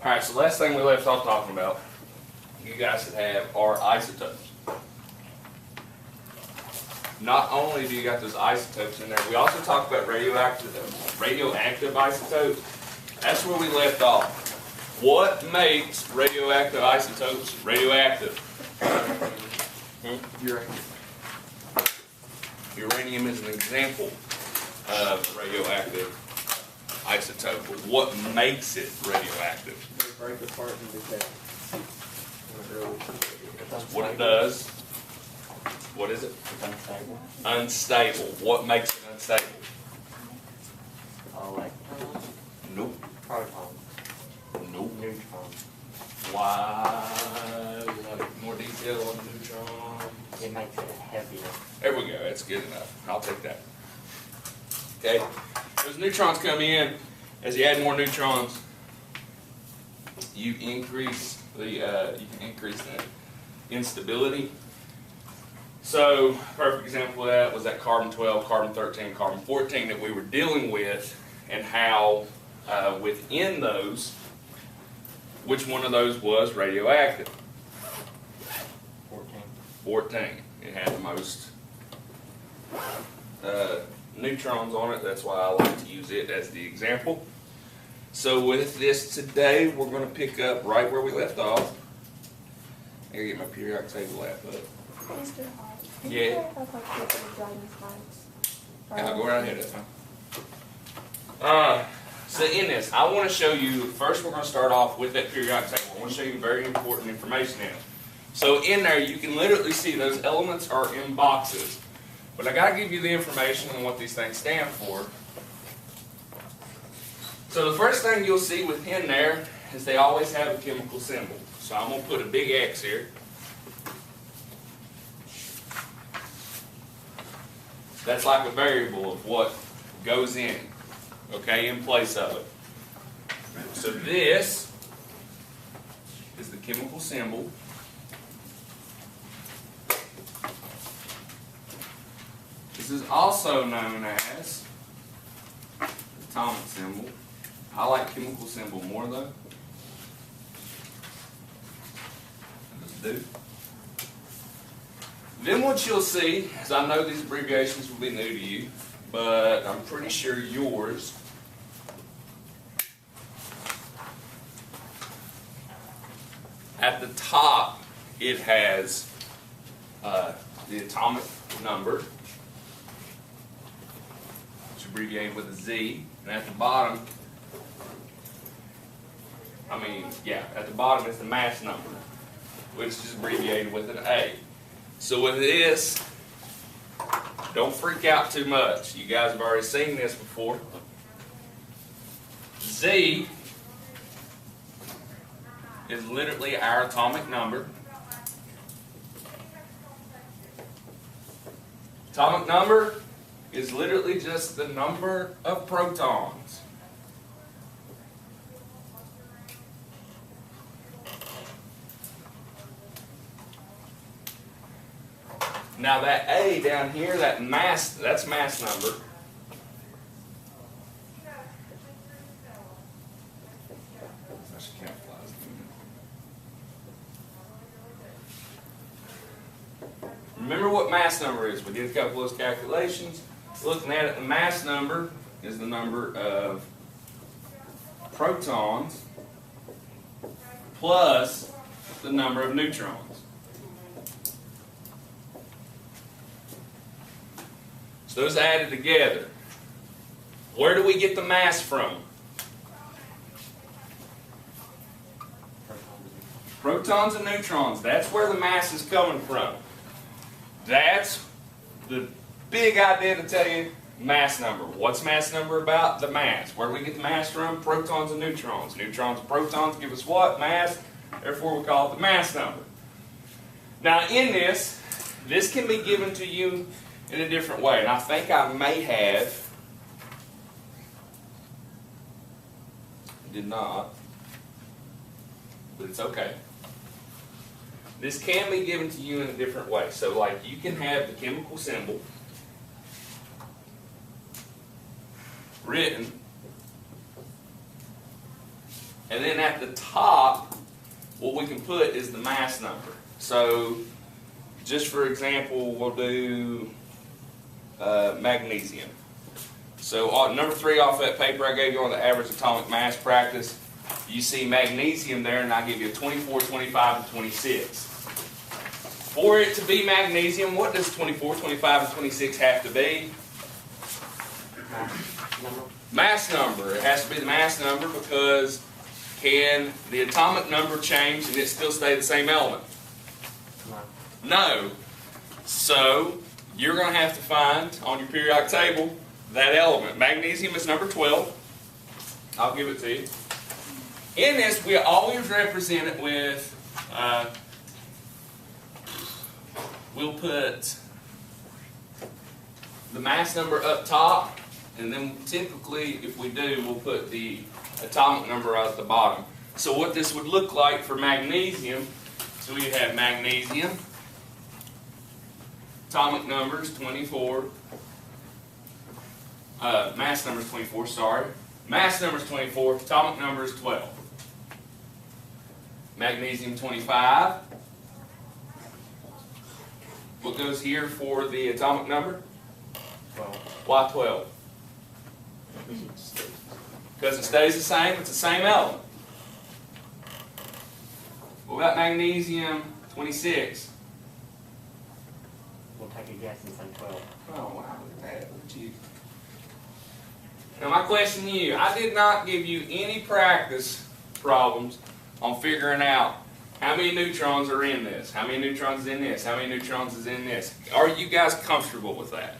Alright, so last thing we left off talking about, you guys should have are isotopes. Not only do you got those isotopes in there, we also talked about radioactive isotopes. That's where we left off. What makes radioactive isotopes radioactive? Uranium. Uranium is an example of radioactive isotope. But what makes it radioactive? They break apart and decay. That's what it does. What is it? Unstable. Unstable. What makes it unstable? Electrons. Nope. Protons. Nope. Neutrons. Why? We want more detail on the neutron. It makes it heavier. There we go. That's good enough. I'll take that. Okay. Those neutrons come in. As you add more neutrons, you increase the instability. So, perfect example of that was that carbon 12, carbon 13, carbon 14 that we were dealing with, and how within those, which one of those was radioactive? 14. 14. It had the most neutrons on it. That's why I like to use it as the example. So with this today, we're going to pick up right where we left off. I gotta get my periodic table app up. Mr. Hall, can Yeah. you clarify what people are driving slides? I'll go right ahead, that's fine. So in this, I want to show you, first we're going to start off with that periodic table. I want to show you very important information in it. So in there, you can literally see those elements are in boxes. But I got to give you the information on what these things stand for. So the first thing you'll see within there is they always have a chemical symbol. So I'm going to put a big X here. That's like a variable of what goes in, okay, in place of it. So this is the chemical symbol. This is also known as the atomic symbol. I like chemical symbol more though. I just do. Then what you'll see, is I know these abbreviations will be new to you, but I'm pretty sure yours at the top it has the atomic number, which is abbreviated with a Z, and at the bottom, at the bottom is the mass number, which is abbreviated with an A. So with this, don't freak out too much. You guys have already seen this before. Z is literally our atomic number. Atomic number is literally just the number of protons. Now that A down here, that's mass number. Remember what mass number is. We did a couple of those calculations. Looking at it, the mass number is the number of protons plus the number of neutrons. So those added together. Where do we get the mass from? Protons and neutrons. That's where the mass is coming from. That's the big idea to tell you mass number. What's mass number about? The mass. Where do we get the mass from? Protons and neutrons. Neutrons and protons give us what? Mass. Therefore we call it the mass number. Now in this can be given to you in a different way. And I think I may have, did not, but it's okay. This can be given to you in a different way. So like you can have the chemical symbol written And then at the top, what we can put is the mass number. So, just for example, we'll do magnesium. So number 3 off that paper I gave you on the average atomic mass practice, you see magnesium there, and I give you a 24, 25, and 26. For it to be magnesium, what does 24, 25, and 26 have to be? Number? Mass number. It has to be the mass number because can the atomic number change and it still stay the same element? No. No. So you're going to have to find on your periodic table that element. Magnesium is number 12. I'll give it to you. In this, we always represent it with, we'll put the mass number up top, and then typically, if we do, we'll put the atomic number at the bottom. So what this would look like for magnesium, so we have magnesium, atomic numbers 24, mass number is 24, sorry. Mass number is 24, atomic number is 12. Magnesium 25. What goes here for the atomic number? 12. Why 12? Because it stays the same, it's the same element. What about magnesium 26? We'll take a guess and say 12. Oh, wow, look at that. Look at you. Now, my question to you, I did not give you any practice problems on figuring out how many neutrons are in this, how many neutrons is in this, how many neutrons is in this. Are you guys comfortable with that?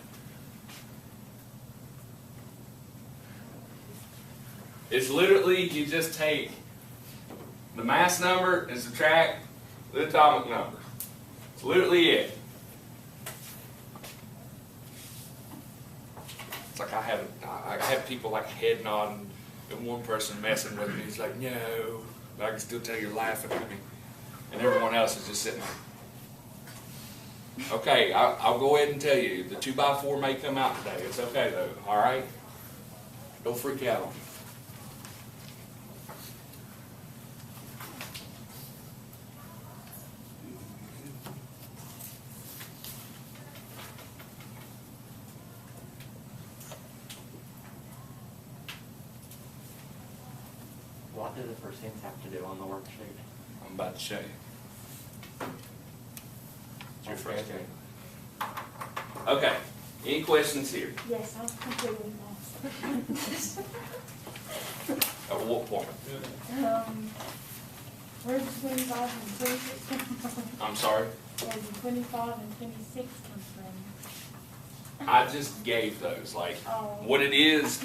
It's literally, you just take the mass number and subtract the atomic number. It's literally it. It's like I have people like head nodding and one person messing with me. He's like, no, but I can still tell you're laughing at me. And everyone else is just sitting there. Okay, I'll go ahead and tell you, the 2x4 may come out today. It's okay though, all right? Don't freak out on me. What do the percents have to do on the worksheet? I'm about to show you. It's your first game. Okay, any questions here? Yes, I'm completely lost. At what point? Where's the 25 and 26 come from? I'm sorry? Where's the 25 and 26 come from? I just gave those. Like, Oh. what it is,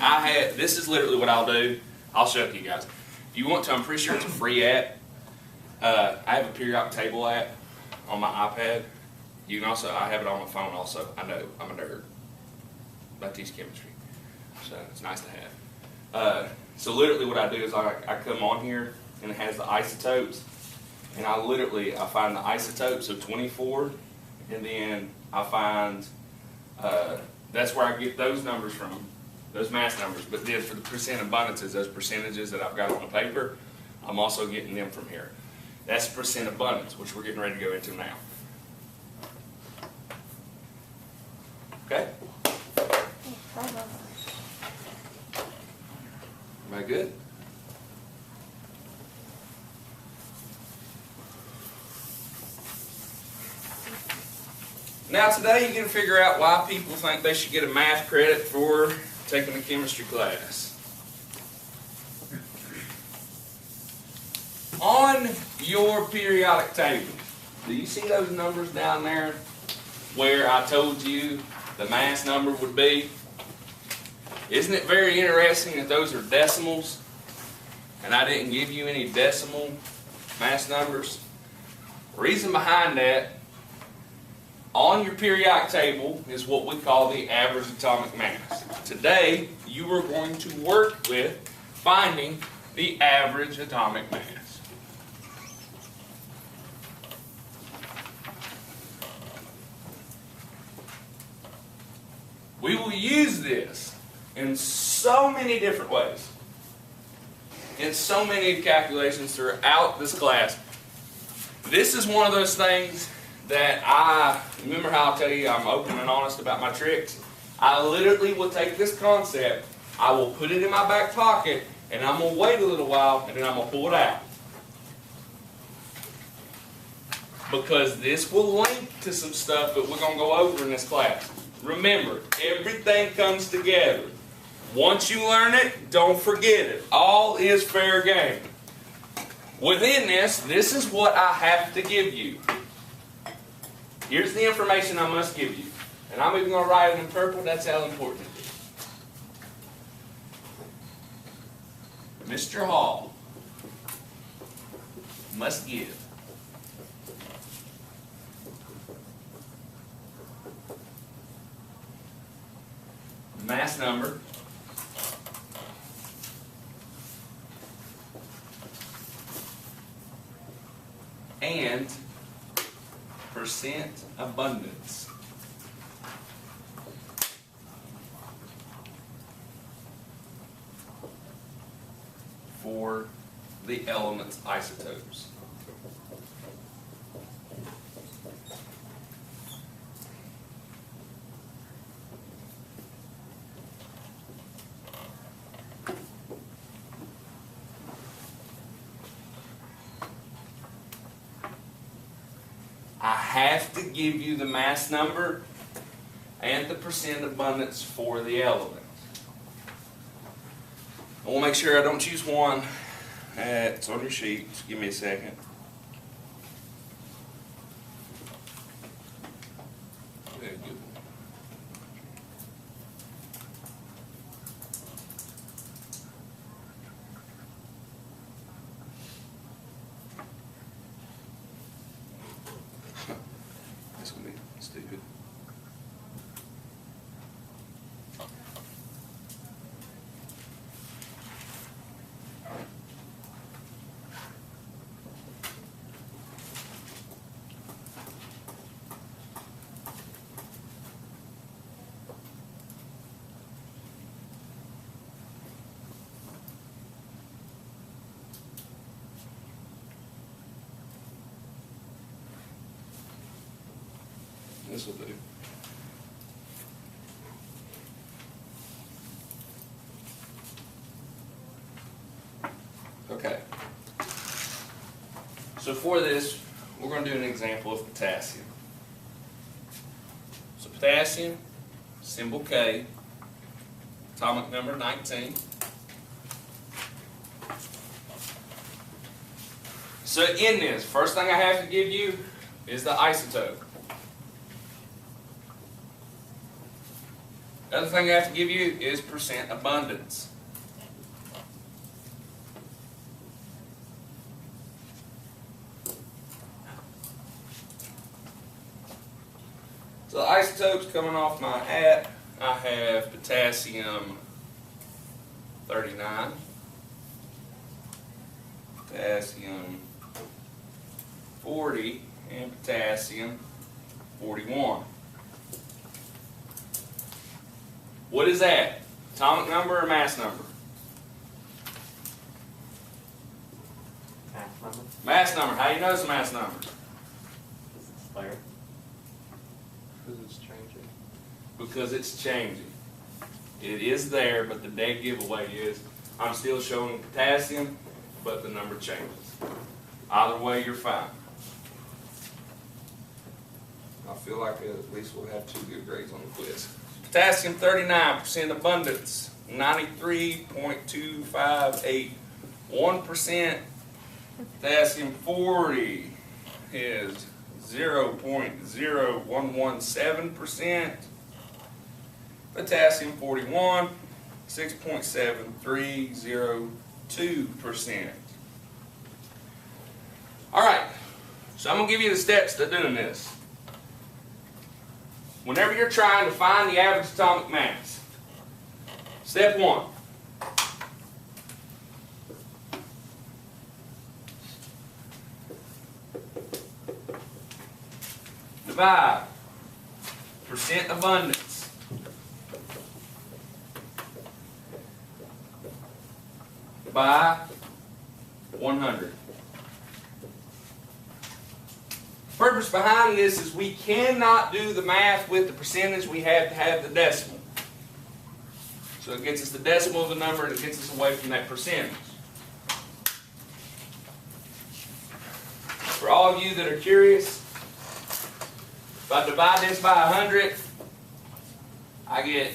this is literally what I'll do. I'll show it to you guys. If you want to, I'm pretty sure it's a free app. I have a periodic table app on my iPad. You can also, I have it on my phone also. I know, I'm a nerd. I teach chemistry. So it's nice to have. So literally what I do is I come on here and it has the isotopes. And I find the isotopes of 24. And then I find, that's where I get those numbers from. Those mass numbers, but then for the percent abundances, those percentages that I've got on the paper, I'm also getting them from here. That's percent abundance, which we're getting ready to go into now. Okay? Everybody good? Now today you're going to figure out why people think they should get a math credit for taking a chemistry class. On your periodic table, do you see those numbers down there where I told you the mass number would be? Isn't it very interesting that those are decimals and I didn't give you any decimal mass numbers? The reason behind that, on your periodic table is what we call the average atomic mass. Today, you are going to work with finding the average atomic mass. We will use this in so many different ways. in so many calculations throughout this class. This is one of those things that remember how I tell you I'm open and honest about my tricks? I literally will take this concept, I will put it in my back pocket, and I'm going to wait a little while, and then I'm going to pull it out. Because this will link to some stuff that we're going to go over in this class. Remember, everything comes together. Once you learn it, don't forget it. All is fair game. Within this is what I have to give you. Here's the information I must give you. And I'm even going to write it in purple. That's how important it is. Mr. Hall must give mass number and percent abundance for the element's isotopes. I have to give you the mass number and the percent abundance for the element. I want to make sure I don't choose one. It's on your sheet. Just give me a second. Very good. That's going to be stupid. This will do. Okay. So for this, we're going to do an example of potassium. So potassium, symbol K, atomic number 19. So in this, first thing I have to give you is the isotope. The other thing I have to give you is percent abundance. So the isotopes coming off my hat, I have potassium 39, potassium 40, and potassium 41. What is that? Atomic number or mass number? Mass number. Mass number. How do you know it's a mass number? This is there. Because it's changing. Because it's changing. It is there, but the dead giveaway is I'm still showing potassium, but the number changes. Either way, you're fine. I feel like at least we'll have 2 good grades on the quiz. Potassium 39% abundance, 93.258. 1%. Potassium 40 is 0.0117%. Potassium 41, 6.7302%. All right, so I'm going to give you the steps to doing this. Whenever you're trying to find the average atomic mass, step 1. Divide percent abundance by 100. Purpose behind this is we cannot do the math with the percentage, we have to have the decimal. So it gets us the decimal of the number and it gets us away from that percentage. For all of you that are curious, if I divide this by 100, I get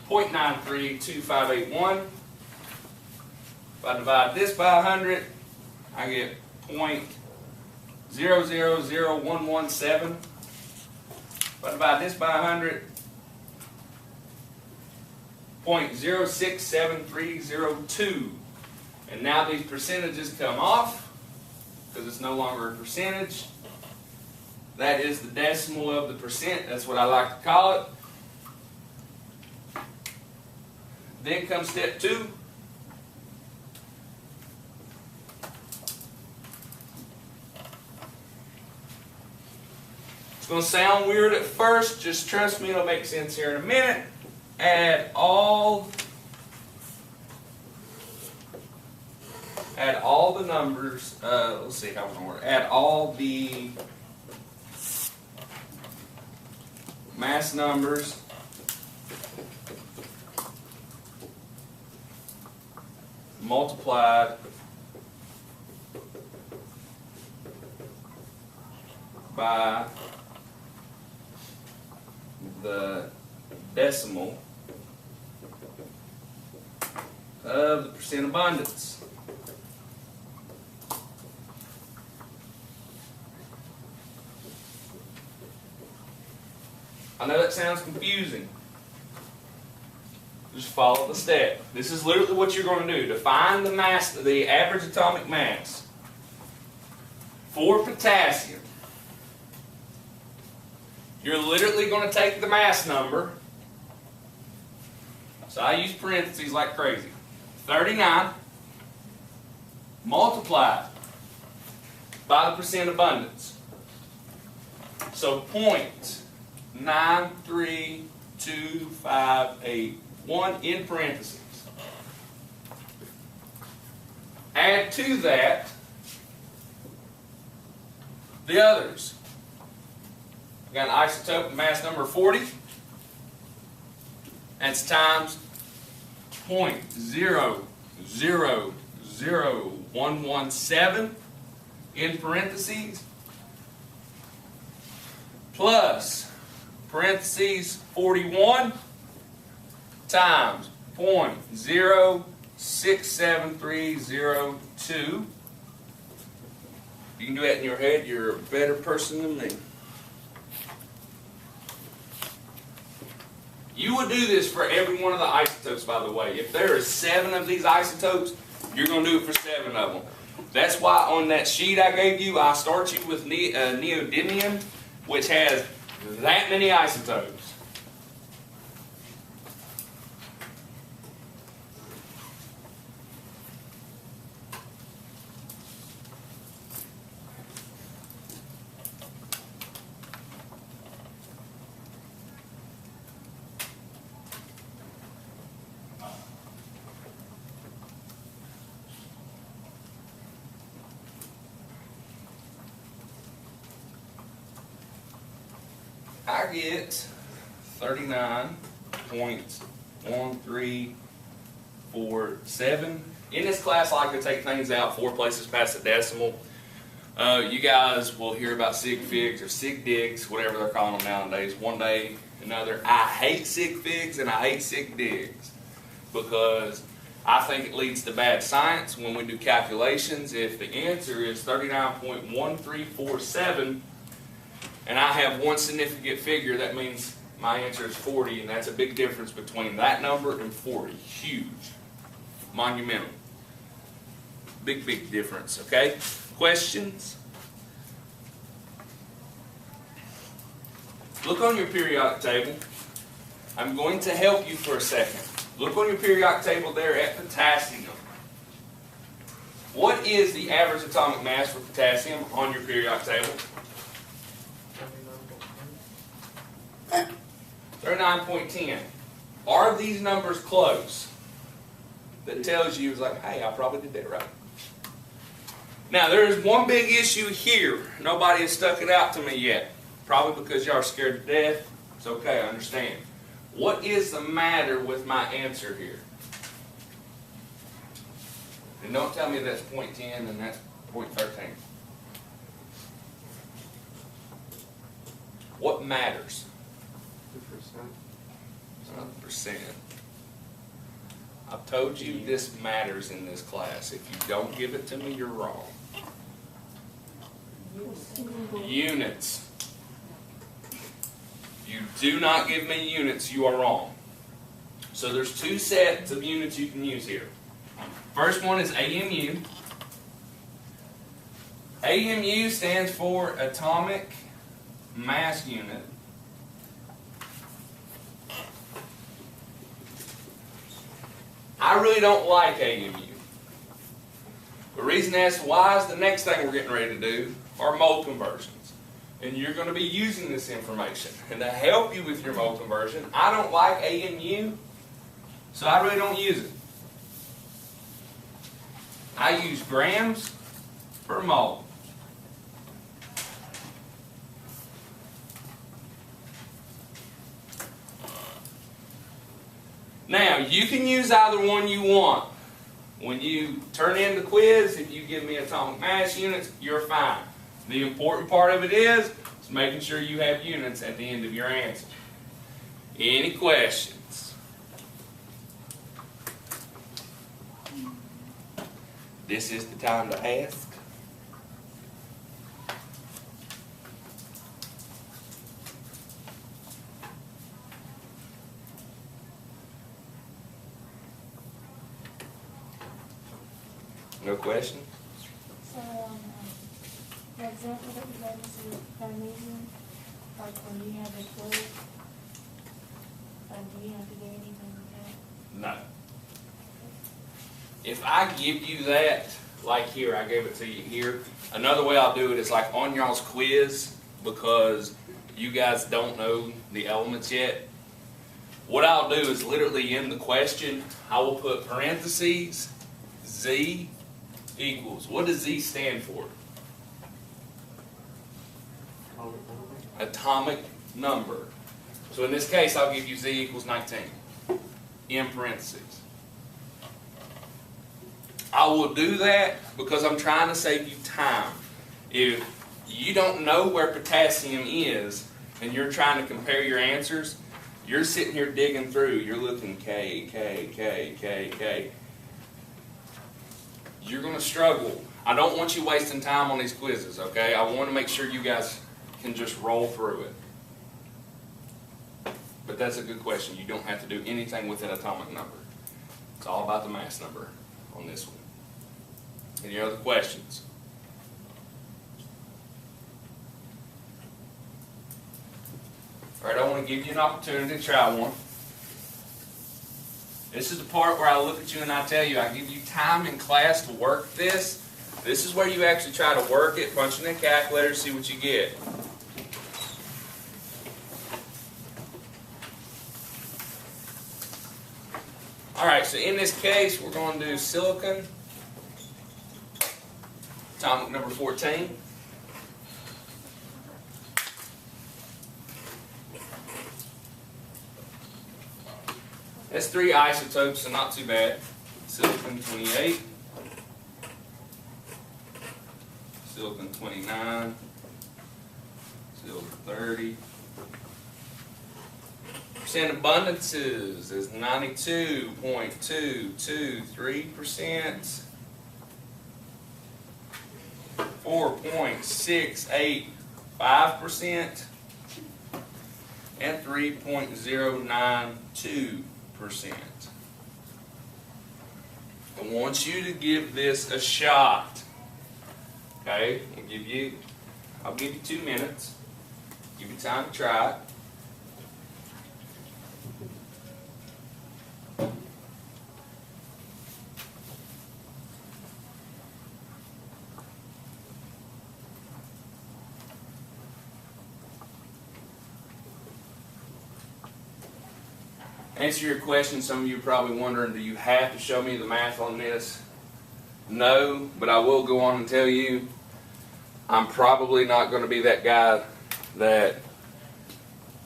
0.932581. If I divide this by 100, I get 0.000117. If I divide this by 100, 0.067302. And now these percentages come off because it's no longer a percentage. That is the decimal of the percent. That's what I like to call it. Then comes step 2. It's going to sound weird at first. Just trust me, it'll make sense here in a minute. Add all the numbers. Let's see how we're going to work. Add all the mass numbers multiplied by the decimal of the percent abundance. I know that sounds confusing. Just follow the step. This is literally what you're going to do to find the mass, the average atomic mass for potassium. You're literally going to take the mass number. So I use parentheses like crazy. 39 multiplied by the percent abundance. So 0.93258 in parentheses. Add to that the others. I've got an isotope with mass number 40. That's times 0.000117 in parentheses plus parentheses 41 times 0.067302. You can do that in your head. You're a better person than me. You would do this for every one of the isotopes, by the way. If there are 7 of these isotopes, you're going to do it for 7 of them. That's why on that sheet I gave you, I start you with neodymium, which has that many isotopes. I get 39.1347. In this class, I like to take things out 4 places past the decimal. You guys will hear about sig figs or sig digs, whatever they're calling them nowadays, one day or another. I hate sig figs and I hate sig digs because I think it leads to bad science when we do calculations. If the answer is 39.1347, and I have one significant figure, that means my answer is 40, and that's a big difference between that number and 40. Huge. Monumental. Big, big difference, okay? Questions? Look on your periodic table. I'm going to help you for a second. Look on your periodic table there at potassium. What is the average atomic mass for potassium on your periodic table? 39.10. Are these numbers close? that tells you, it's like, hey, I probably did that right. Now, there is one big issue here. Nobody has stuck it out to me yet. Probably because y'all are scared to death. It's okay, I understand. What is the matter with my answer here? And don't tell me that's 0.10 and that's 0.13. What matters? 2%. It's not the percent. I've told you this matters in this class. If you don't give it to me, you're wrong. Units. If you do not give me units, you are wrong. So there's two sets of units you can use here. First one is AMU. AMU stands for atomic mass unit. I really don't like AMU. The reason as to why is the next thing we're getting ready to do are mole conversions. And you're going to be using this information. And to help you with your mole conversion, I don't like AMU, so I really don't use it. I use grams per mole. Now, you can use either one you want. When you turn in the quiz, if you give me atomic mass units, you're fine. The important part of it is making sure you have units at the end of your answer. Any questions? This is the time to ask. No questions? So, the example that you gave us is magnesium, like when you have the 12, do you have to do anything with that? No. If I give you that, like here, I gave it to you here. Another way I'll do it is like on y'all's quiz, because you guys don't know the elements yet. What I'll do is literally in the question, I will put parentheses, Z equals. What does Z stand for? Atomic number. So in this case, I'll give you Z equals 19 in parentheses. I will do that because I'm trying to save you time. If you don't know where potassium is and you're trying to compare your answers, you're sitting here digging through. You're looking K, K, K, K, K. You're going to struggle. I don't want you wasting time on these quizzes, okay? I want to make sure you guys can just roll through it. But that's a good question. You don't have to do anything with an atomic number. It's all about the mass number on this one. Any other questions? All right, I want to give you an opportunity to try one. This is the part where I look at you and I tell you, I give you time in class to work this. This is where you actually try to work it, punch in the calculator, see what you get. All right, so in this case, we're going to do silicon, atomic number 14. That's 3 isotopes, so not too bad. Silicon 28, silicon 29, silicon 30. Percent abundances is 92.223%, 4.685%, and 3.092%. I want you to give this a shot. Okay, I'll give you 2 minutes. Give you time to try it. answer your question, some of you are probably wondering, do you have to show me the math on this? No, but I will go on and tell you, I'm probably not going to be that guy that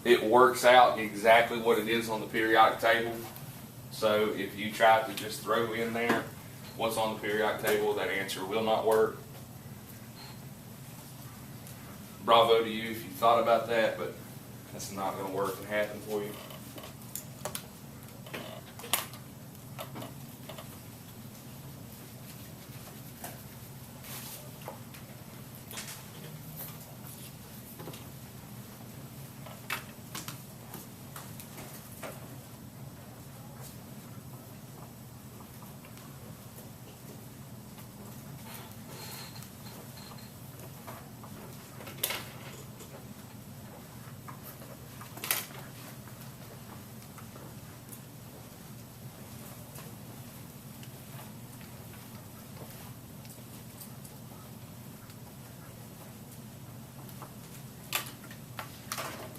it works out exactly what it is on the periodic table. So if you try to just throw in there what's on the periodic table, that answer will not work. Bravo to you if you thought about that, but that's not going to work and happen for you.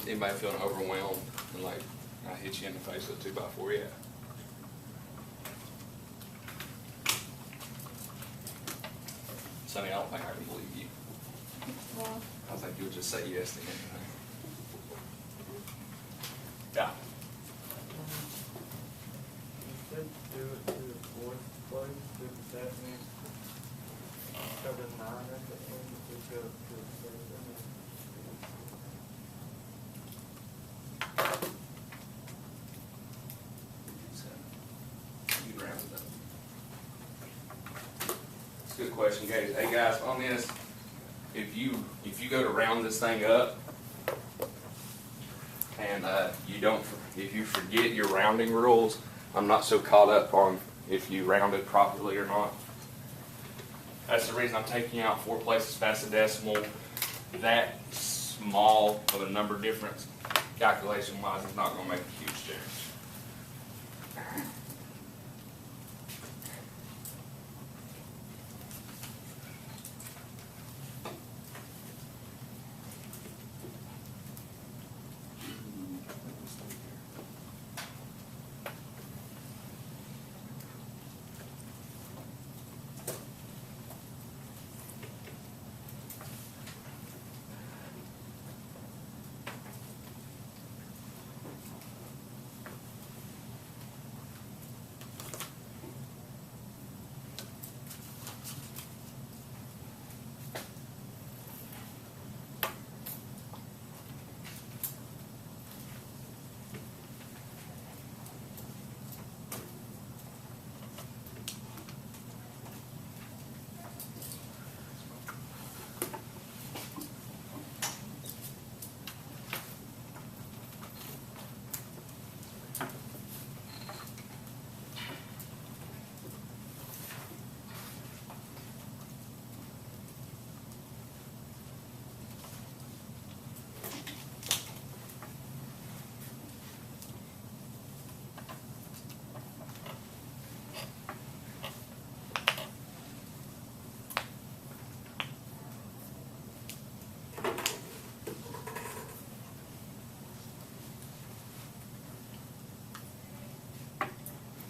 Anybody feeling overwhelmed and like I hit you in the face with a 2x4 yet? Sonny, I don't think I can believe you. Well, I think you'll just say yes to anything. Yeah. You said do it to the fourth place, does that mean cover 9 at the end, to go to the seven? You can round it up. It's a good question, guys. Hey guys, on this, if you go to round this thing up, and if you forget your rounding rules, I'm not so caught up on if you round it properly or not. That's the reason I'm taking out 4 places past the decimal. That small of a number difference, calculation-wise, is not going to make a huge change.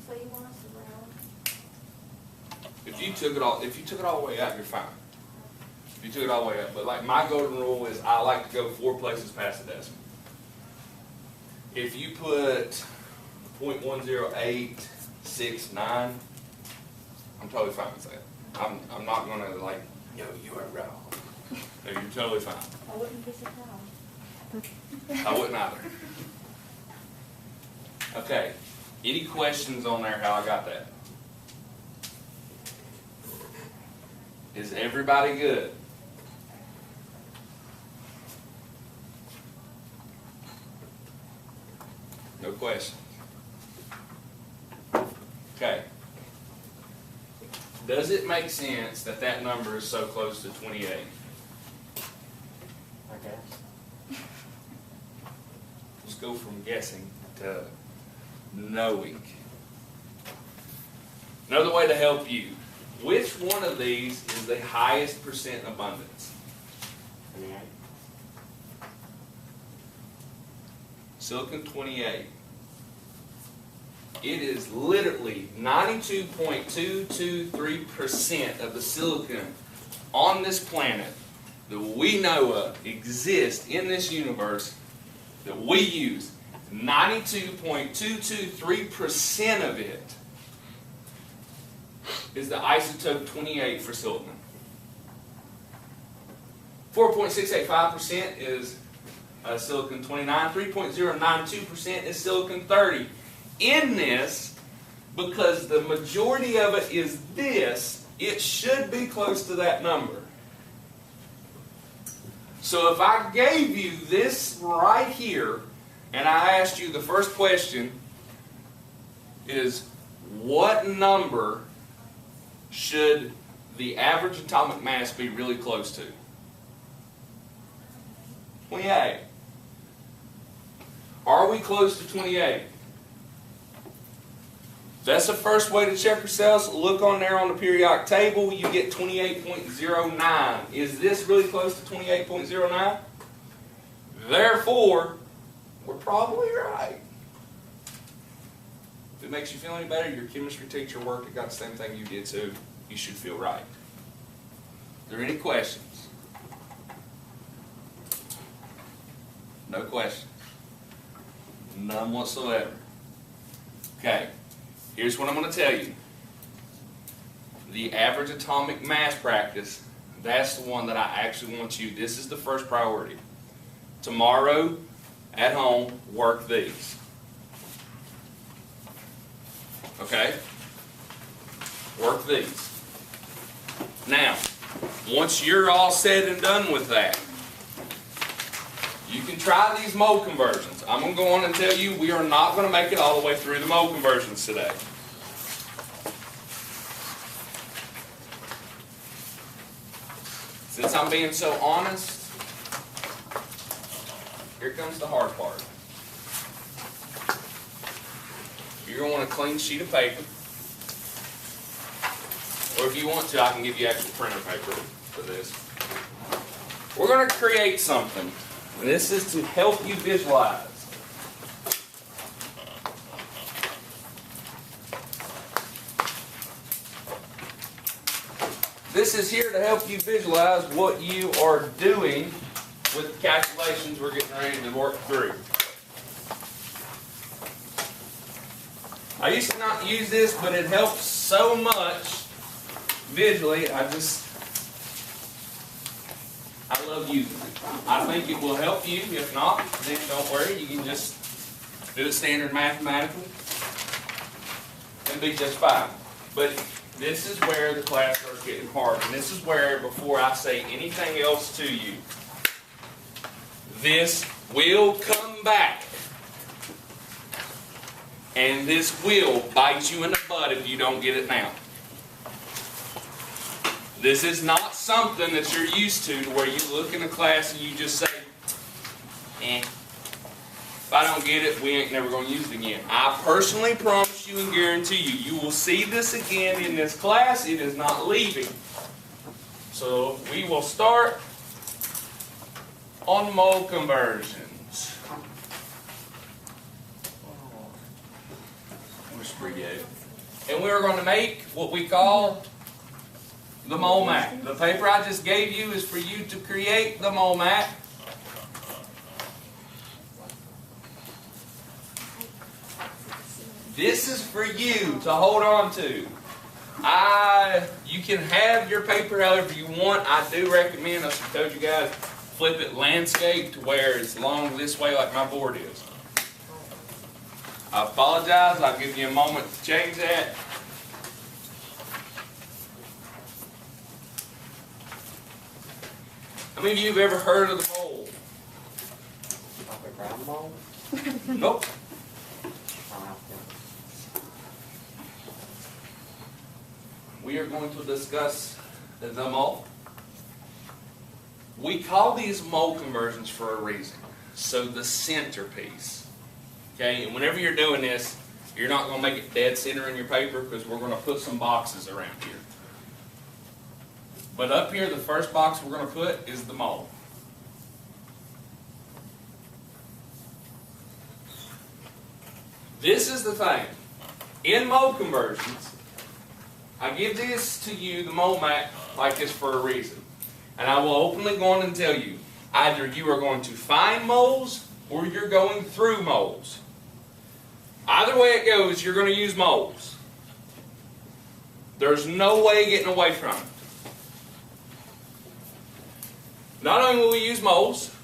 so you want us to round? If you took it all the way out, you're fine. If you took it all the way up, but like my golden rule is I like to go 4 places past the decimal. If you put 0.10869, I'm totally fine with that. I'm not gonna like, yo, you are wrong. No, you're totally fine. I wouldn't be surprised. I wouldn't either. Okay. Any questions on there how I got that? Is everybody good? No questions. Okay. Does it make sense that that number is so close to 28? I guess. Let's go from guessing to knowing. Another way to help you. Which one of these is the highest percent abundance? 28. Silicon 28. It is literally 92.223% of the silicon on this planet that we know of exists in this universe that we use. 92.223% of it is the isotope 28 for silicon. 4.685% is silicon 29. 3.092% is silicon 30. In this, because the majority of it is this, it should be close to that number. So if I gave you this right here, and I asked you the first question is, what number should the average atomic mass be really close to? 28. Are we close to 28? That's the first way to check yourselves. Look on there on the periodic table. You get 28.09. Is this really close to 28.09? Therefore, we're probably right. If it makes you feel any better, your chemistry teacher worked and got the same thing you did too. You should feel right. Are there any questions? No questions. None whatsoever. Okay. Here's what I'm going to tell you. The average atomic mass practice, that's the one that I actually want you. This is the first priority. Tomorrow, at home, work these. Okay? Work these. Now, once you're all said and done with that, you can try these mole conversions. I'm going to go on and tell you we are not going to make it all the way through the mole conversions today. Since I'm being so honest, here comes the hard part. You're going to want a clean sheet of paper. Or if you want to, I can give you actual printer paper for this. We're going to create something. This is to help you visualize. This is here to help you visualize what you are doing with the calculations we're getting ready to work through. I used to not use this, but it helps so much visually. I love using it. I think it will help you. If not, then don't worry. You can just do it standard mathematically and be just fine. But this is where the class starts getting hard. And this is where, before I say anything else to you, this will come back. And this will bite you in the butt if you don't get it now. This is not something that you're used to where you look in a class and you just say, if I don't get it, we ain't never going to use it again. I personally promise you and guarantee you, you will see this again in this class. It is not leaving. So we will start on mole conversions. And we're going to make what we call the mole map. The paper I just gave you is for you to create the mole map. This is for you to hold on to. You can have your paper however you want. I do recommend, as I told you guys, flip it landscape to where it's long this way like my board is. I apologize. I'll give you a moment to change that. How many of you have ever heard of the mole? Like a ground ball? Nope. We are going to discuss the mole. We call these mole conversions for a reason. So the centerpiece. Okay, and whenever you're doing this, you're not going to make it dead center in your paper because we're going to put some boxes around here. But up here, the first box we're going to put is the mole. This is the thing. In mole conversions, I give this to you, the mole map, like this for a reason. And I will openly go on and tell you, either you are going to find moles or you're going through moles. Either way it goes, you're going to use moles. There's no way getting away from it. Not only will we use moles,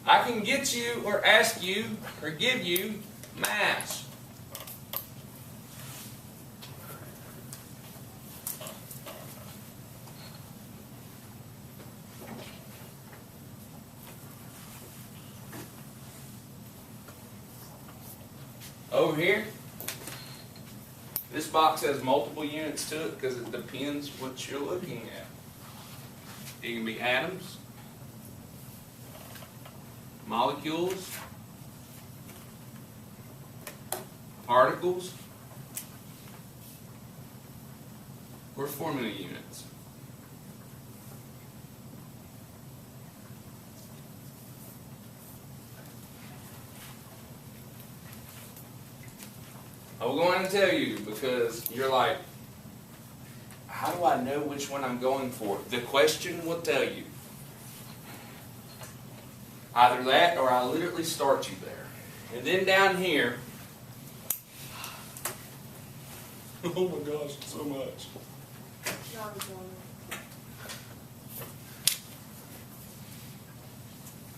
I can get you or ask you or give you mass. Over here, this box has multiple units to it because it depends what you're looking at. It can be atoms, molecules, particles, or formula units. I will go ahead and tell you because you're like, how do I know which one I'm going for? The question will tell you. Either that or I literally start you there. And then down here, oh my gosh, it's so much.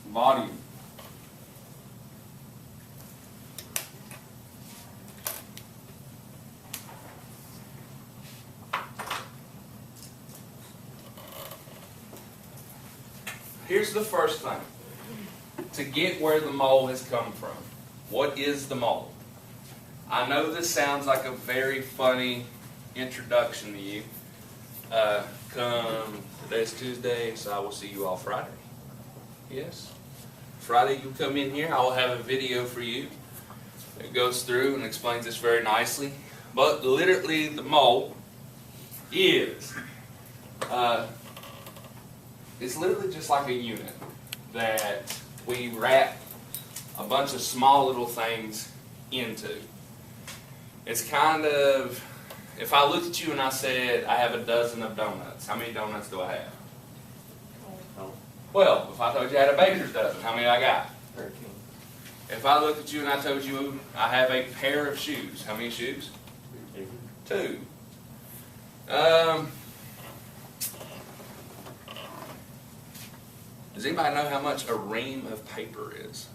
Volume. Here's the first thing. To get where the mole has come from. What is the mole? I know this sounds like a very funny introduction to you. Today's Tuesday, so I will see you all Friday. Yes? Friday you come in here, I will have a video for you. It goes through and explains this very nicely. But literally the mole is it's literally just like a unit that we wrap a bunch of small little things into. It's kind of, if I looked at you and I said, I have a dozen of donuts, how many donuts do I have? 12. If I told you I had a baker's dozen, how many I got? 13. If I looked at you and I told you I have a pair of shoes, how many shoes? 2. Does anybody know how much a ream of paper is?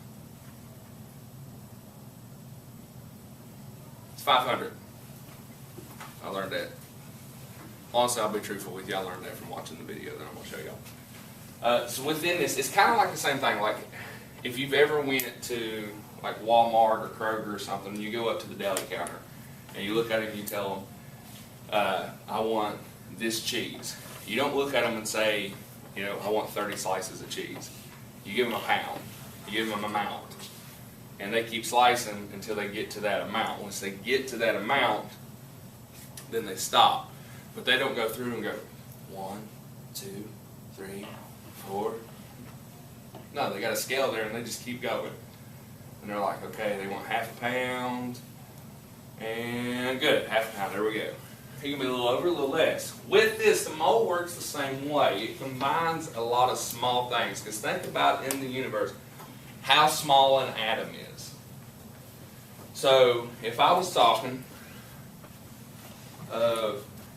It's 500. I learned that. Honestly, I'll be truthful with you. I learned that from watching the video that I'm going to show y'all. So within this, it's kind of like the same thing. Like if you've ever went to like Walmart or Kroger or something, you go up to the deli counter and you look at it and you tell them, I want this cheese. You don't look at them and say, you know, I want 30 slices of cheese. You give them a pound. You give them an amount. And they keep slicing until they get to that amount. Once they get to that amount, then they stop. But they don't go through and go 1, 2, 3, 4. No, they got a scale there and they just keep going. And they're like, okay, they want half a pound. And good, half a pound, there we go. It can be a little over, a little less. With this, the mole works the same way. It combines a lot of small things. Because think about in the universe how small an atom is. So if I was talking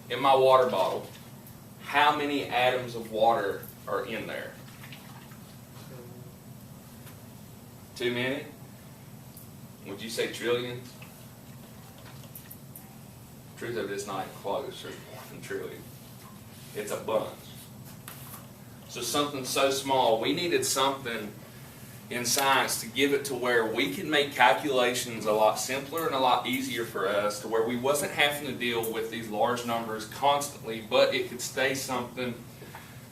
in my water bottle, how many atoms of water are in there? Too many? Would you say trillions? Truth of this night closer than trillion. It's a bunch. So something so small, we needed something in science to give it to where we could make calculations a lot simpler and a lot easier for us, to where we wasn't having to deal with these large numbers constantly, but it could stay something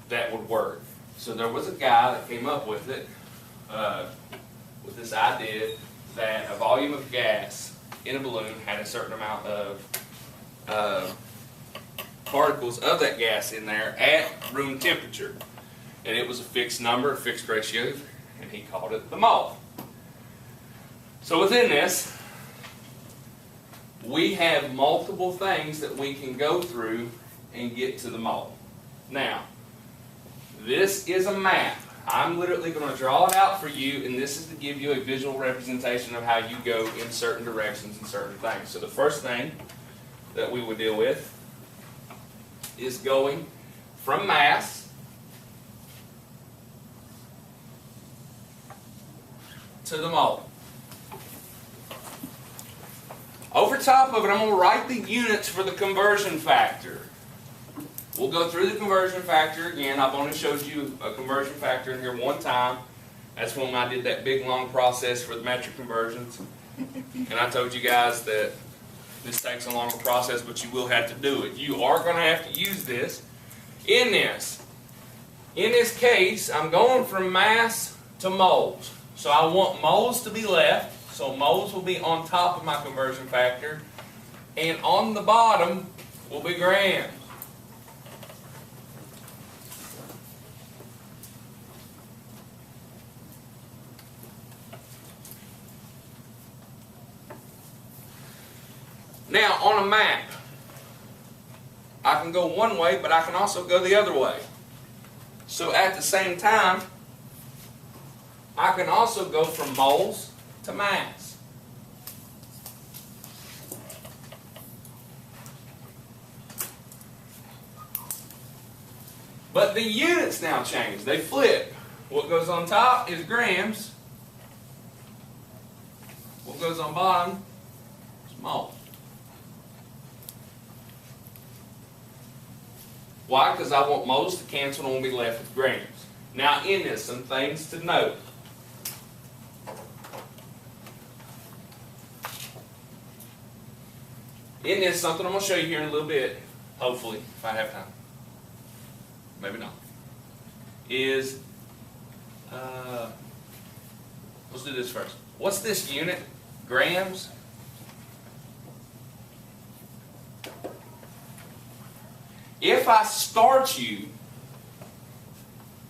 that would work. So there was a guy that came up with it, with this idea that a volume of gas in a balloon had a certain amount of particles of that gas in there at room temperature. And it was a fixed number, a fixed ratio, and he called it the mole. So within this, we have multiple things that we can go through and get to the mold. Now, this is a map. I'm literally going to draw it out for you, and this is to give you a visual representation of how you go in certain directions and certain things. So the first thing that we would deal with is going from mass to the mold. Over top of it, I'm going to write the units for the conversion factor. We'll go through the conversion factor again. I've only showed you a conversion factor in here one time. That's when I did that big long process for the metric conversions. And I told you guys that this takes a longer process, but you will have to do it. You are going to have to use this in this. In this case, I'm going from mass to moles. So I want moles to be left. So moles will be on top of my conversion factor. And on the bottom will be grams. Now, on a map, I can go one way, but I can also go the other way. So at the same time, I can also go from moles to mass. But the units now change. They flip. What goes on top is grams. What goes on bottom is moles. Why? Because I want moles to cancel and we'll be left with grams. Now in this, some things to note. In this, something I'm going to show you here in a little bit, hopefully, if I have time. Maybe not. Is, let's do this first. What's this unit? Grams? If I start you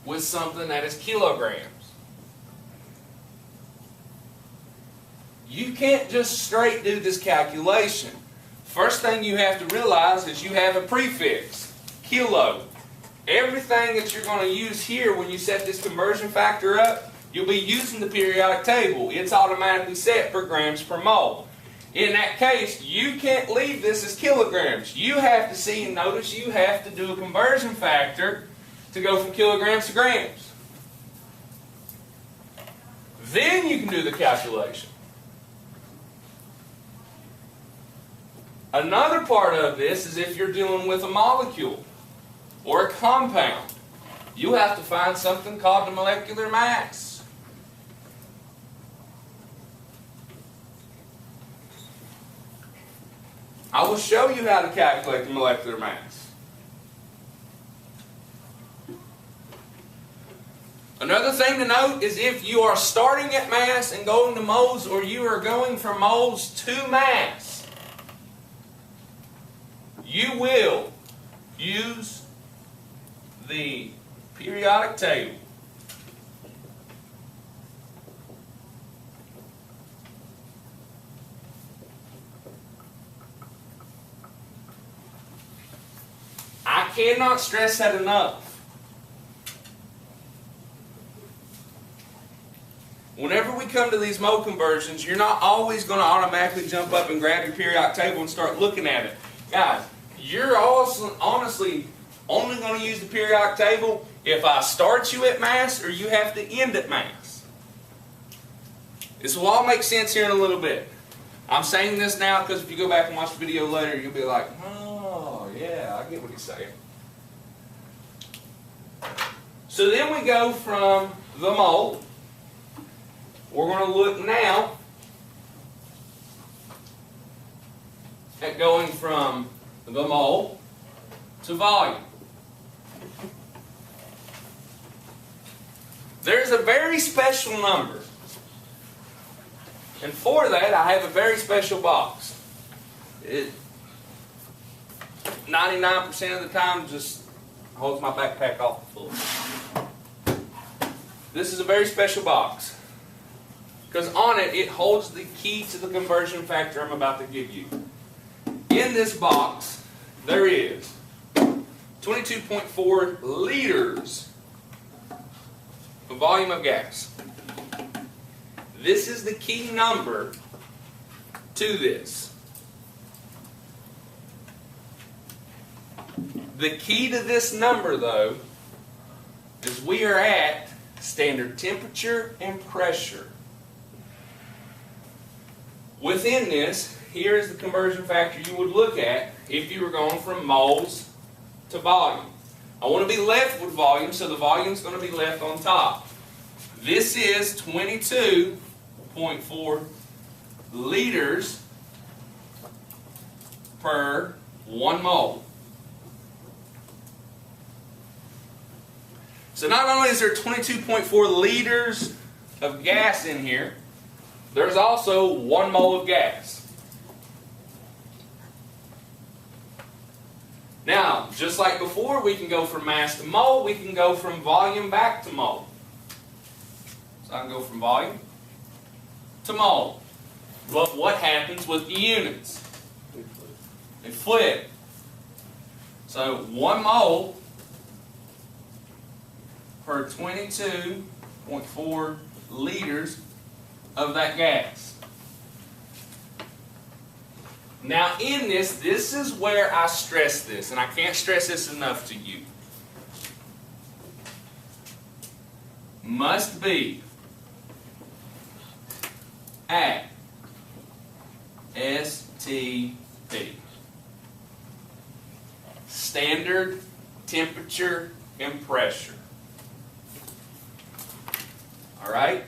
with something that is kilograms, you can't just straight do this calculation. First thing you have to realize is you have a prefix, kilo. Everything that you're going to use here when you set this conversion factor up, you'll be using the periodic table. It's automatically set for grams per mole. In that case, you can't leave this as kilograms. You have to see, and notice you have to do a conversion factor to go from kilograms to grams. Then you can do the calculation. Another part of this is if you're dealing with a molecule or a compound, you have to find something called the molecular mass. I will show you how to calculate the molecular mass. Another thing to note is if you are starting at mass and going to moles, or you are going from moles to mass, you will use the periodic table. I cannot stress that enough. Whenever we come to these mole conversions, you're not always going to automatically jump up and grab your periodic table and start looking at it. Guys, you're also honestly only going to use the periodic table if I start you at mass or you have to end at mass. This will all make sense here in a little bit. I'm saying this now because if you go back and watch the video later, you'll be like, oh yeah, I get what he's saying. So then we go from the mole. We're going to look now at going from the mole to volume. There's a very special number. And for that, I have a very special box. It 99% of the time just holds my backpack off the floor. This is a very special box. Because on it, it holds the key to the conversion factor I'm about to give you. in this box, there is 22.4 liters of volume of gas. This is the key number to this. The key to this number, though, is we are at standard temperature and pressure. Within this, here is the conversion factor you would look at if you were going from moles to volume. I want to be left with volume, so the volume is going to be left on top. This is 22.4 liters per 1 mole. So not only is there 22.4 liters of gas in here, there's also 1 mole of gas. Now, just like before, we can go from mass to mole, we can go from volume back to mole. So I can go from volume to mole. But what happens with the units? They flip. So 1 mole per 22.4 liters of that gas. Now in this is where I stress this, and I can't stress this enough to you. Must be at STP. Standard temperature and pressure. All right?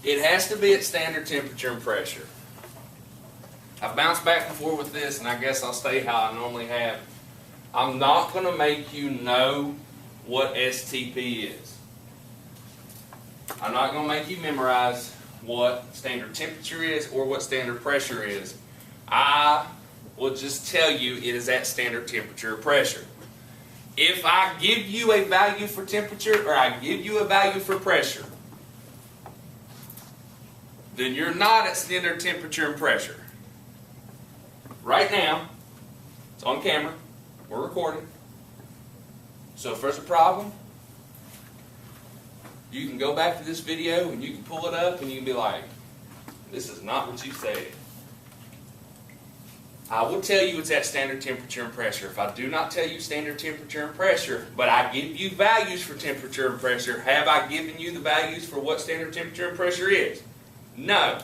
It has to be at standard temperature and pressure. I've bounced back and forth with this, and I guess I'll stay how I normally have. I'm not going to make you know what STP is. I'm not going to make you memorize what standard temperature is or what standard pressure is. I will just tell you it is at standard temperature or pressure. If I give you a value for temperature or I give you a value for pressure, then you're not at standard temperature and pressure. Right now, it's on camera, we're recording. So if there's a problem, you can go back to this video and you can pull it up and you can be like, this is not what you said. I will tell you it's at standard temperature and pressure. If I do not tell you standard temperature and pressure, but I give you values for temperature and pressure, have I given you the values for what standard temperature and pressure is? No.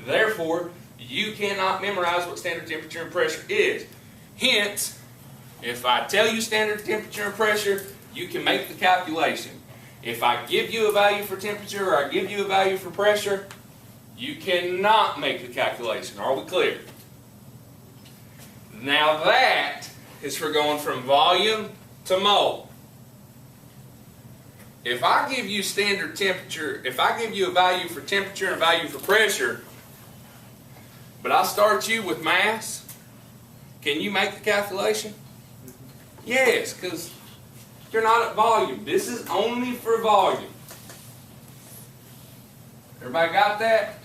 Therefore, you cannot memorize what standard temperature and pressure is. Hence, if I tell you standard temperature and pressure, you can make the calculation. If I give you a value for temperature or I give you a value for pressure, you cannot make the calculation. Are we clear? Now that is for going from volume to mole. If I give you standard temperature, if I give you a value for temperature and a value for pressure, but I start you with mass, can you make the calculation? Yes, because you're not at volume. This is only for volume. Everybody got that?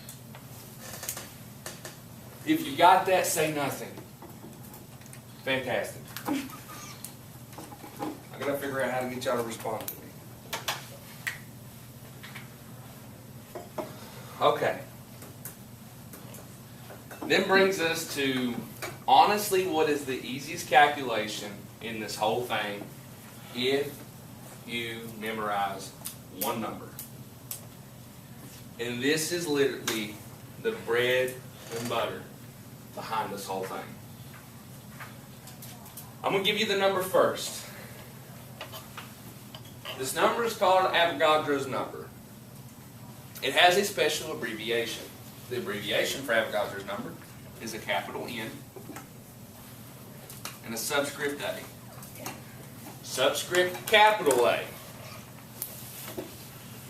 If you got that, say nothing. Fantastic. I gotta figure out how to get y'all to respond to me. Okay. Then brings us to, honestly, what is the easiest calculation in this whole thing if you memorize one number. And this is literally the bread and butter behind this whole thing. I'm going to give you the number first. This number is called Avogadro's number. It has a special abbreviation. The abbreviation for Avogadro's number is a capital N and a subscript A. Subscript capital A.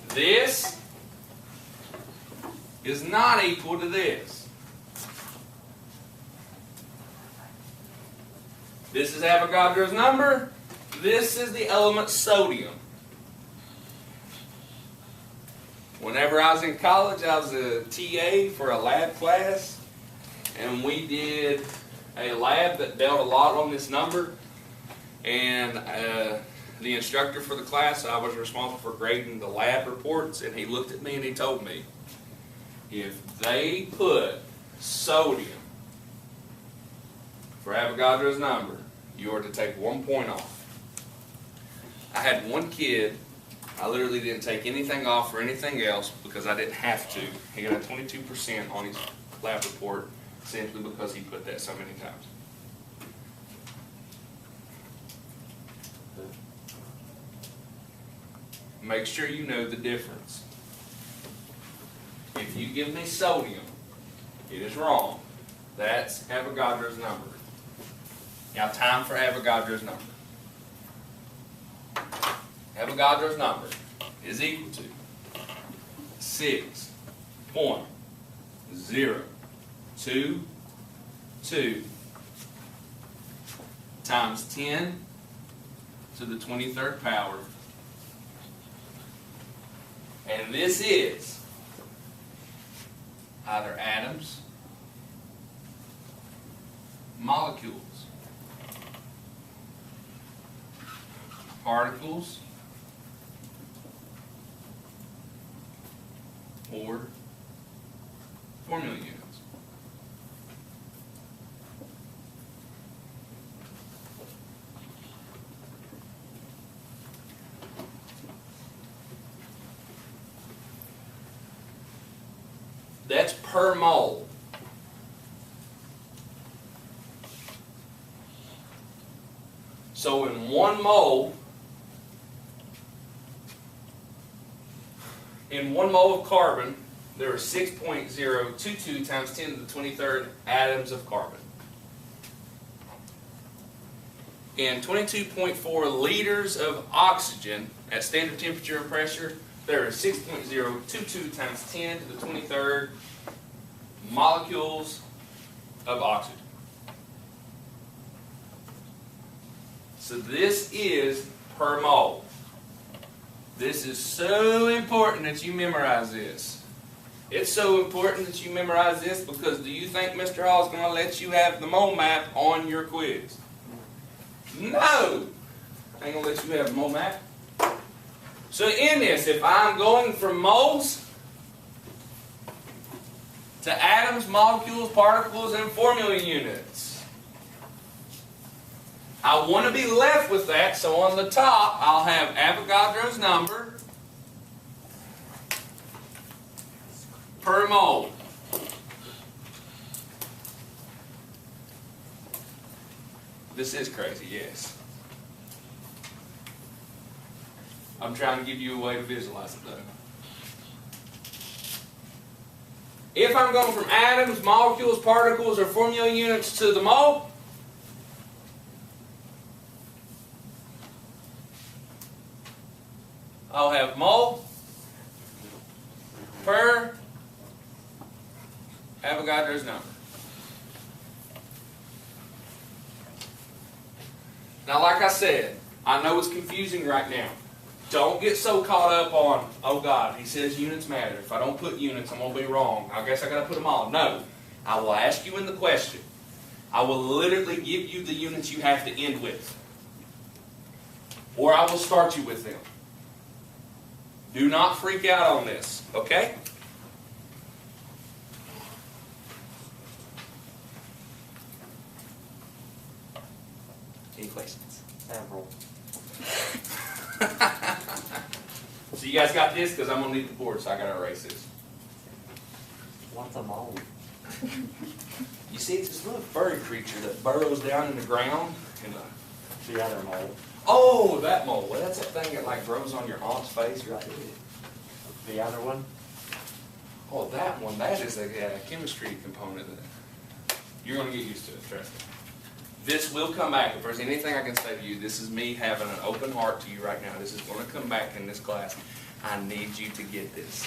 This is not equal to this. This is Avogadro's number. This is the element sodium. Whenever I was in college, I was a TA for a lab class, and we did a lab that dealt a lot on this number. And the instructor for the class, I was responsible for grading the lab reports, and he looked at me and he told me, if they put sodium for Avogadro's number, you are to take 1 point off. I had one kid, I literally didn't take anything off or anything else because I didn't have to. He got a 22% on his lab report simply because he put that so many times. Make sure you know the difference. If you give me sodium, it is wrong. That's Avogadro's number. Now time for Avogadro's number. Avogadro's number is equal to 6.022 times 10 to the 23rd power. And this is either atoms, molecules, particles, or formula units. That's per mole. So in 1 mole, of carbon, there are 6.022 times 10 to the 23rd atoms of carbon. In 22.4 liters of oxygen at standard temperature and pressure, there are 6.022 times 10 to the 23rd molecules of oxygen. So this is per mole. This is so important that you memorize this. It's so important that you memorize this because do you think Mr. Hall is going to let you have the mole map on your quiz? No! Ain't going to let you have the mole map. So in this, if I'm going from moles to atoms, molecules, particles, and formula units, I want to be left with that, so on the top I'll have Avogadro's number per mole. This is crazy, yes. I'm trying to give you a way to visualize it though. If I'm going from atoms, molecules, particles, or formula units to the mole, I'll have mole per Avogadro's number. Now, like I said, I know it's confusing right now. Don't get so caught up on, oh God, he says units matter. If I don't put units, I'm going to be wrong. I guess I got to put them all. No. I will ask you in the question. I will literally give you the units you have to end with. Or I will start you with them. Do not freak out on this, okay? Any questions? Several. So you guys got this? Because I'm going to need the board, so I got to erase this. What's a mole? You see, it's this little furry creature that burrows down in the ground. The other mole. Oh, that mole. Well, that's that thing that like grows on your aunt's face right there. The other one? Oh, that one. That is a chemistry component. You're going to get used to it, trust me. This will come back. If there's anything I can say to you, this is me having an open heart to you right now. This is going to come back in this class. I need you to get this.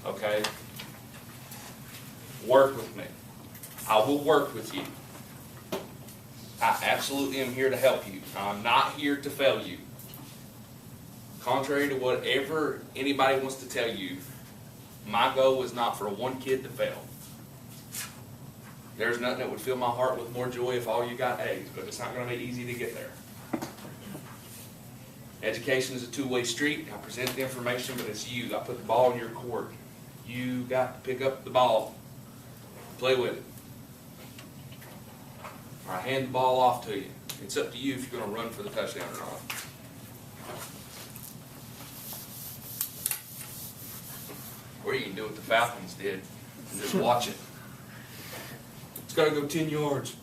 Okay? Work with me. I will work with you. I absolutely am here to help you. I'm not here to fail you. Contrary to whatever anybody wants to tell you, my goal is not for one kid to fail. There's nothing that would fill my heart with more joy if all you got A's, but it's not going to be easy to get there. Education is a two-way street. I present the information, but it's you. I put the ball in your court. You got to pick up the ball, play with it. Or I hand the ball off to you. It's up to you if you're going to run for the touchdown or not. Or you can do what the Falcons did and just watch it. It's got to go 10 yards.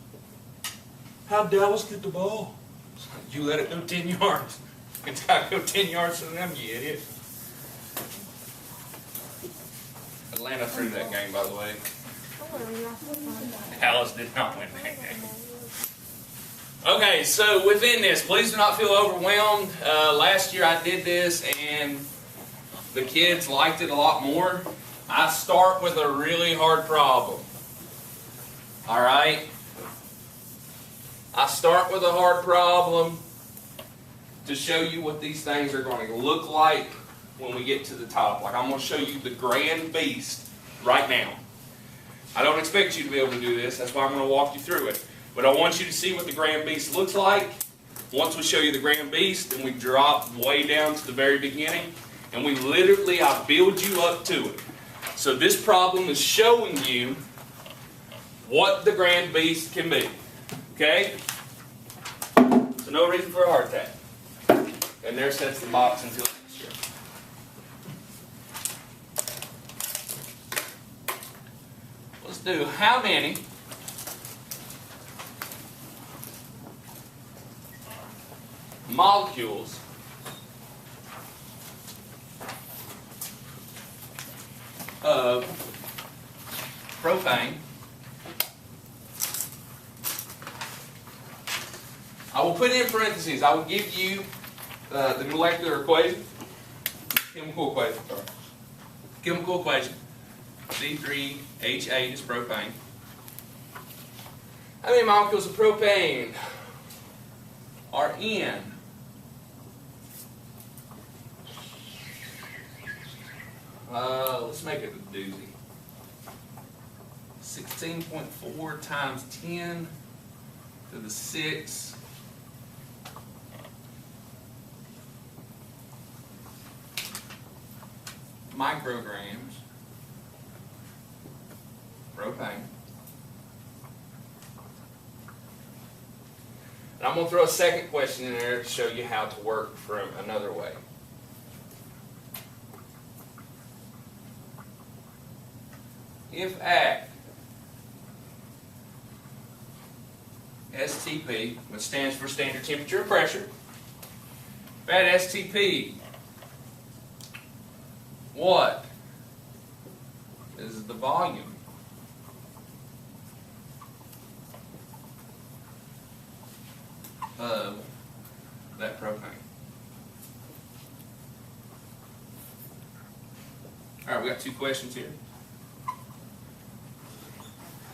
How'd Dallas get the ball? You let it go 10 yards. It's got to go 10 yards from them, you idiot. Atlanta threw that game, by the way. Dallas did not win that game. Okay, so within this, please do not feel overwhelmed. Last year I did this and the kids liked it a lot more. I start with a really hard problem. Alright? I start with a hard problem to show you what these things are going to look like when we get to the top. Like I'm going to show you the grand beast right now. I don't expect you to be able to do this. That's why I'm going to walk you through it. But I want you to see what the grand beast looks like. Once we show you the grand beast, then we drop way down to the very beginning. And we literally, I build you up to it. So this problem is showing you what the grand beast can be. Okay? So no reason for a heart attack. And there sets the box until next year. Let's do how many molecules of propane. I will put in parentheses. I will give you the molecular equation, chemical equation, sorry. Chemical equation. C3H8 is propane. How many molecules of propane are in let's make it a doozy. 16.4 times 10 to the 6 micrograms propane. And I'm going to throw a second question in there to show you how to work from another way. If at STP, which stands for standard temperature and pressure, if at STP, what is the volume of that propane? All right, we got two questions here.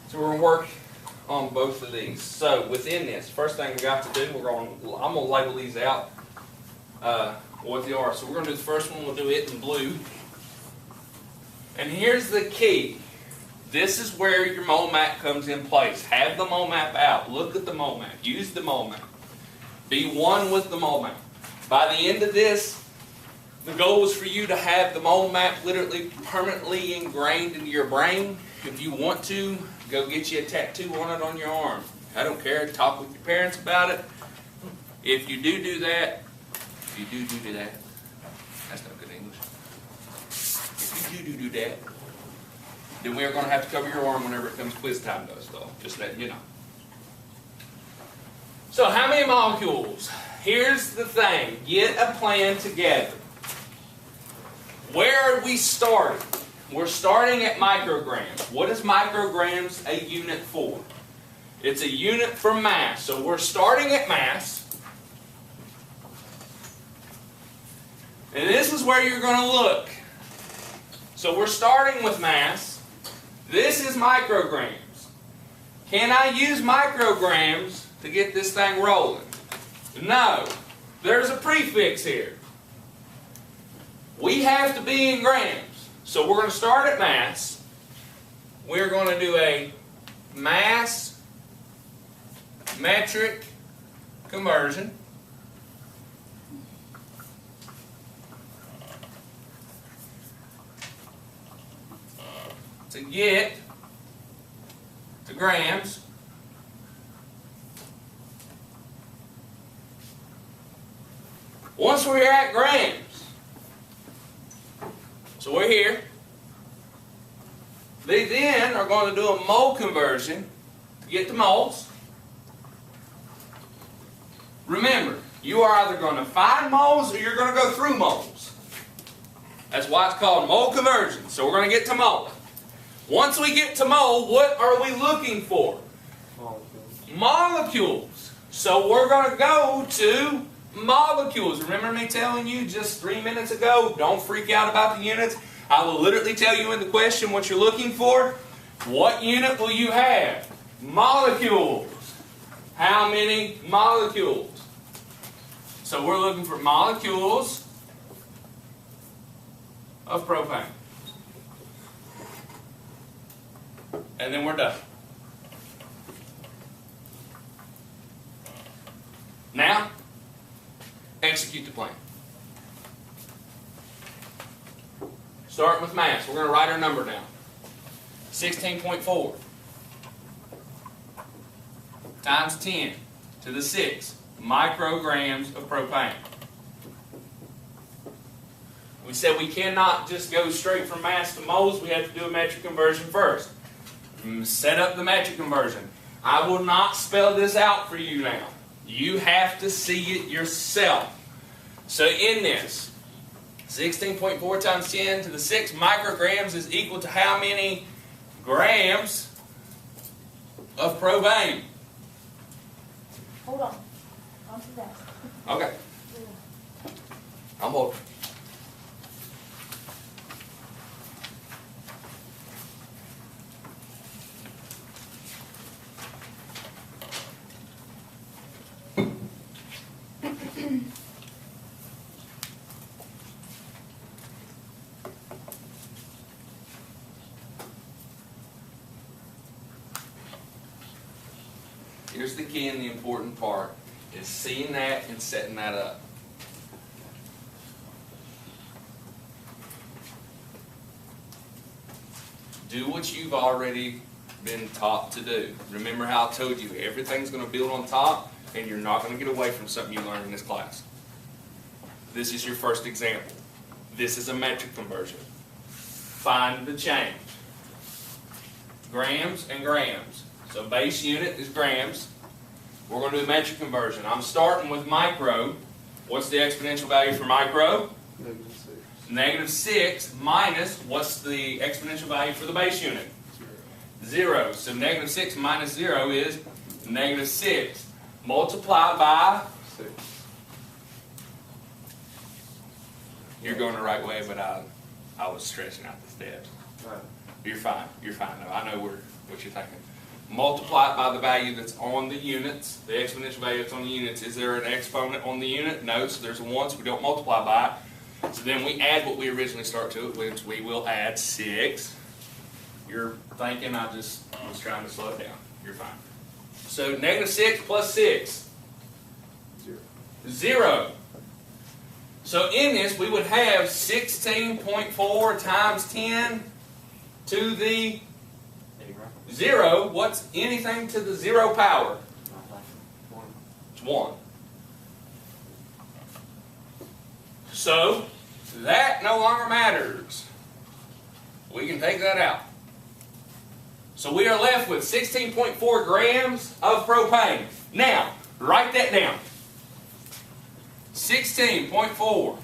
So we're going to work on both of these. So within this, first thing we got to do, I'm going to label these out what they are. So we're going to do the first one. We'll do it in blue. And here's the key. This is where your mole map comes in place. Have the mole map out. Look at the mole map. Use the mole map. Be one with the mole map. By the end of this, the goal is for you to have the mole map literally permanently ingrained into your brain. If you want to, go get you a tattoo on it on your arm. I don't care. Talk with your parents about it. If you do that, that's not good English. If you do that, then we are going to have to cover your arm whenever it comes quiz time though. Just letting you know. So how many molecules? Here's the thing. Get a plan together. Where are we starting? We're starting at micrograms. What is micrograms a unit for? It's a unit for mass. So we're starting at mass. And this is where you're going to look. So we're starting with mass. This is micrograms. Can I use micrograms to get this thing rolling? No. There's a prefix here. We have to be in grams. So we're going to start at mass. We're going to do a mass metric conversion. To get to grams. Once we're at grams, so we're here, they then are going to do a mole conversion to get to moles. Remember, you are either going to find moles or you're going to go through moles. That's why it's called mole conversion. So we're going to get to mole. Once we get to mole, what are we looking for? Molecules. Molecules. So we're going to go to molecules. Remember me telling you just 3 minutes ago, don't freak out about the units. I will literally tell you in the question what you're looking for. What unit will you have? Molecules. How many molecules? So we're looking for molecules of propane. And then we're done. Now, execute the plan. Starting with mass, we're going to write our number down. 16.4 times 10 to the 6 micrograms of propane. We said we cannot just go straight from mass to moles. We have to do a metric conversion first. Set up the metric conversion. I will not spell this out for you now. You have to see it yourself. So in this, 16.4 times 10 to the 6 micrograms is equal to how many grams of propane? Hold on. On to that. Okay. I'm holding. Here's the key and the important part, is seeing that and setting that up. Do what you've already been taught to do. Remember how I told you, everything's going to build on top, and you're not going to get away from something you learned in this class. This is your first example. This is a metric conversion. Find the change. Grams and grams. So base unit is grams. We're going to do a metric conversion. I'm starting with micro. What's the exponential value for micro? -6. -6 minus, what's the exponential value for the base unit? 0. So -6 minus 0 is -6. Multiply by, 6. you're going the right way, but I was stretching out the steps. Right. You're fine. You're fine. No, I know what you're thinking. Multiply it by the value that's on the units, the exponential value that's on the units. Is there an exponent on the unit? No, so there's a 1, so we don't multiply by it. So then we add what we originally start to it, which we will add 6. You're thinking I just was trying to slow it down. You're fine. So -6 plus 6. 0. 0. So in this, we would have 16.4 times 10 to the 0. What's anything to the 0 power? It's 1. So that no longer matters. We can take that out. So we are left with 16.4 grams of propane. Now, write that down. 16.4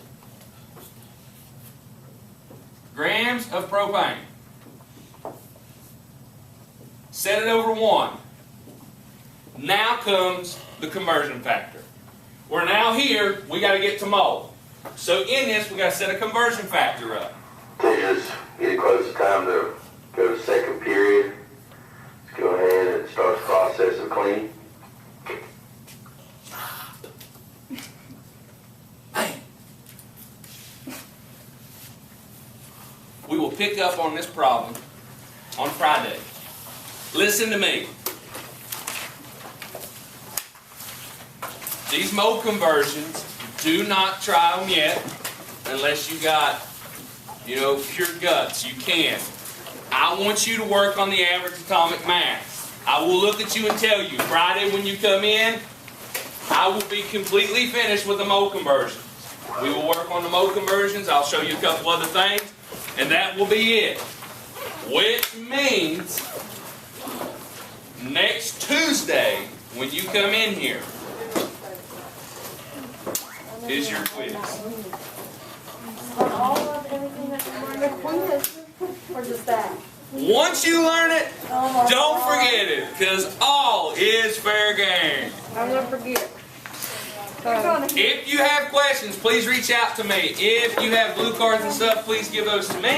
grams of propane. Set it over 1. Now comes the conversion factor. We're now here, we got to get to mole. So in this, we got to set a conversion factor up. Just get close to time to Go to second period. Let's go ahead and start the process of cleaning. We will pick up on this problem on Friday. Listen to me. These mold conversions, do not try them yet unless you got, pure guts. You can. I want you to work on the average atomic mass. I will look at you and tell you, Friday when you come in, I will be completely finished with the mold conversions. We will work on the mold conversions. I'll show you a couple other things, and that will be it. Which means next Tuesday, when you come in here, is your quiz. On all of everything that we learned, quiz, or just that? Once you learn it, Oh my don't God. forget it, because all is fair game. I'm gonna forget. We're gonna If you have questions, please reach out to me. If you have blue cards and stuff, please give those to me.